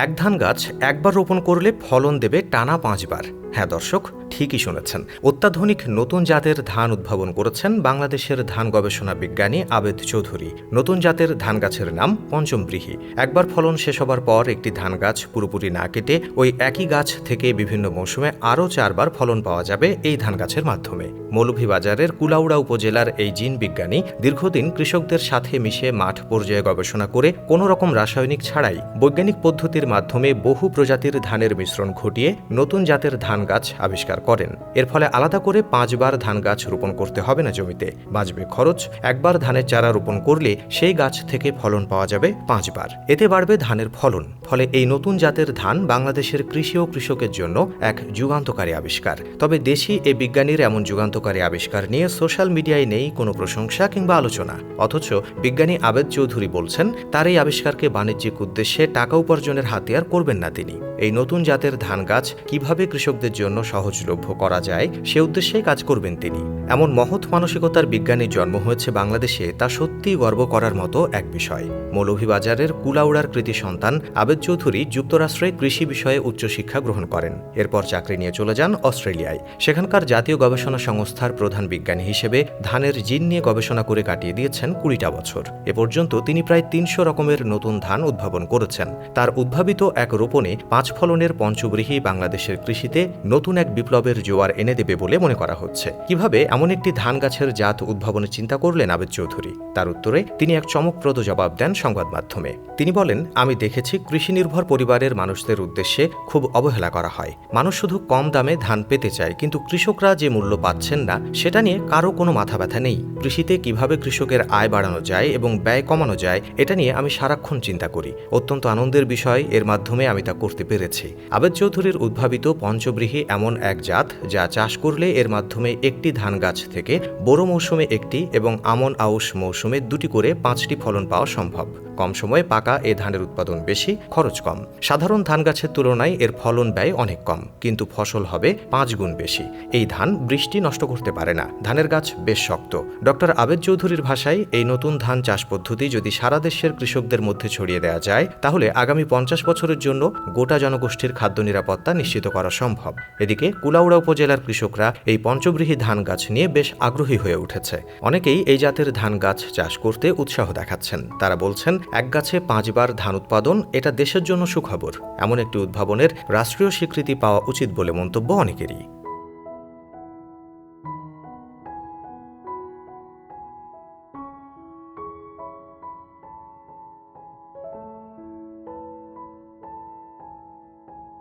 এক ধান গাছ একবার রোপণ করলে ফলন দেবে টানা 5 বার। হ্যাঁ দর্শক, ঠিকই শুনেছেন। অত্যাধুনিক নতুন জাতের ধান উদ্ভাবন করেছেন বাংলাদেশের ধান গবেষণা বিজ্ঞানী আবেদ চৌধুরী। নতুন জাতের ধান গাছের নাম পঞ্চমব্রীহি। একবার ফলন শেষ হবার পর একটি ধান গাছ পুরোপুরি না কেটে ওই একই গাছ থেকে বিভিন্ন মৌসুমে আরও 4 বার ফলন পাওয়া যাবে এই ধান গাছের মাধ্যমে। মৌলভীবাজারের কুলাউড়া উপজেলার এই জিন বিজ্ঞানী দীর্ঘদিন কৃষকদের সাথে মিশে মাঠ পর্যায়ে গবেষণা করে কোনো রকম রাসায়নিক ছাড়াই বৈজ্ঞানিক পদ্ধতির মাধ্যমে বহু প্রজাতির ধানের মিশ্রণ ঘটিয়ে নতুন জাতের ধান গাছ আবিষ্কার করেন। এর ফলে আলাদা করে 5 বার ধান গাছ রোপণ করতে হবে না জমিতে, বাঁচবে খরচ। একবার ধানের চারা রোপণ করলে সেই গাছ থেকে ফলন পাওয়া যাবে 5 বার। এতে বাড়বে ধানের ফলন। ফলে এই নতুন জাতের ধান বাংলাদেশের কৃষি ও কৃষকের জন্য এক যুগান্তকারী আবিষ্কার। তবে দেশি এই বিজ্ঞানীর এমন যুগান্তকারী আবিষ্কার নিয়ে সোশ্যাল মিডিয়ায় নেই কোনো প্রশংসা কিংবা আলোচনা। অথচ বিজ্ঞানী আবেদ চৌধুরী বলছেন, তার এই আবিষ্কারকে বাণিজ্যিক উদ্দেশ্যে টাকা উপার্জনের হাতিয়ার করবেন না তিনি। এই নতুন জাতের ধান গাছ কিভাবে কৃষকদের জন্য সহজলভ্য করা যায় সে উদ্দেশ্যেই কাজ করবেন তিনি। এমন মহৎ মানসিকতার বিজ্ঞানীর জন্ম হয়েছে বাংলাদেশে, তা সত্যিই গর্ব করার মতো এক বিষয়। মৌলভীবাজারের কুলাউড়ার কৃতি সন্তান আবেদ চৌধুরী যুক্তরাষ্ট্রে কৃষি বিষয়ে উচ্চশিক্ষা গ্রহণ করেন। এরপর চাকরি নিয়ে চলে যান অস্ট্রেলিয়ায়। সেখানকার জাতীয় গবেষণা সংস্থার প্রধান বিজ্ঞানী হিসেবে ধানের জিন নিয়ে গবেষণা করে কাটিয়ে দিয়েছেন 20টা বছর। এ পর্যন্ত তিনি প্রায় 300 রকমের নতুন ধান উদ্ভাবন করেছেন। তার উদ্ভাবিত এক রোপণে 5 ফলনের পঞ্চব্রীহি বাংলাদেশের কৃষিতে নতুন এক বিপ্লবের জোয়ার এনে দেবে বলে মনে করা হচ্ছে। কিভাবে এমন একটি ধান গাছের জাত উদ্ভাবনের চিন্তা করলেন আবেদ চৌধুরী? তার উত্তরে তিনি এক চমকপ্রদ জবাব দেন সংবাদ মাধ্যমে। তিনি বলেন, আমি দেখেছি কৃষি নির্ভর পরিবারের মানুষদের উদ্দেশ্যে খুব অবহেলা করা হয়। মানুষ শুধু কম দামে ধান পেতে চায়, কিন্তু কৃষকরা যে মূল্য পাচ্ছেন না সেটা নিয়ে কারো কোনো মাথা ব্যথা নেই। কৃষিতে কিভাবে কৃষকের আয় বাড়ানো যায় এবং ব্যয় কমানো যায় এটা নিয়ে আমি সারাক্ষণ চিন্তা করি। অত্যন্ত আনন্দের বিষয়, এর মাধ্যমে আমি তা করতে পেরেছি। আবেদ চৌধুরীর উদ্ভাবিত পঞ্চব্রীহি এমন এক জাত যা চাষ করলে এর মাধ্যমে একটি ধান গাছ থেকে বোরো মৌসুমে একটি এবং আমন আউশ মৌসুমে 2টি করে 5টি ফলন পাওয়া সম্ভব। কম সময়ে পাকা এ ধানের উৎপাদন বেশি, খরচ কম। সাধারণ ধান গাছের তুলনায় এর ফলন ব্যয় অনেক কম, কিন্তু ফসল হবে 5 গুণ বেশি। এই ধান বৃষ্টি নষ্ট করতে পারে না। ধানের গাছ বেশ শক্ত। ডক্টর আবেদ চৌধুরীর ভাষায়, এই নতুন ধান চাষ পদ্ধতি যদি সারা দেশের কৃষকদের মধ্যে ছড়িয়ে দেওয়া যায় তাহলে আগামী 50 বছরের জন্য গোটা জনগোষ্ঠীর খাদ্য নিরাপত্তা নিশ্চিত করা সম্ভব। এদিকে কুলাউড়া উপজেলার কৃষকরা এই পঞ্চব্রীহি ধান গাছ নিয়ে বেশ আগ্রহী হয়ে উঠেছে। অনেকেই এই জাতের ধান গাছ চাষ করতে উৎসাহ দেখাচ্ছেন। তারা বলছেন, এক গাছে 5 বার ধান উৎপাদন, এটা দেশের জন্য সুখবর। এমন একটি উদ্ভাবনের রাষ্ট্রীয় স্বীকৃতি পাওয়া উচিত বলে মন্তব্য অনেকেরই।